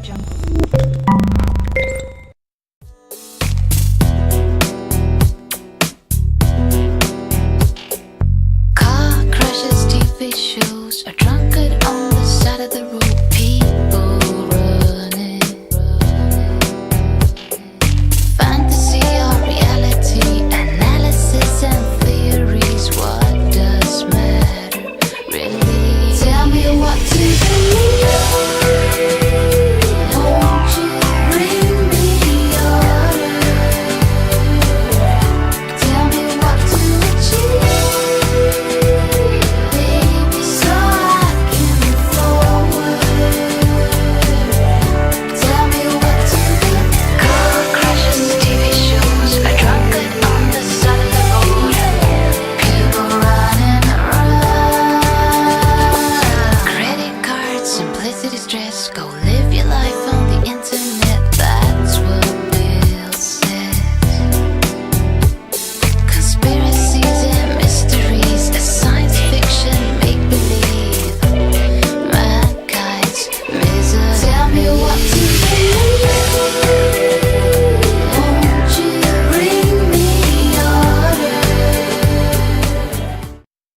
Car crashes, TV shows, a drunkard on the side of the road. People running. Fantasy or reality, analysis and theories. What does matter, really? Tell me what to believe. Won't you bring me order? Tell me what to achieve, baby, so I can move forward. Tell me what to do. Car crashes, TV shows, a drunkard on the side of the road. People running around. Credit cards, simplicity, stress, go live.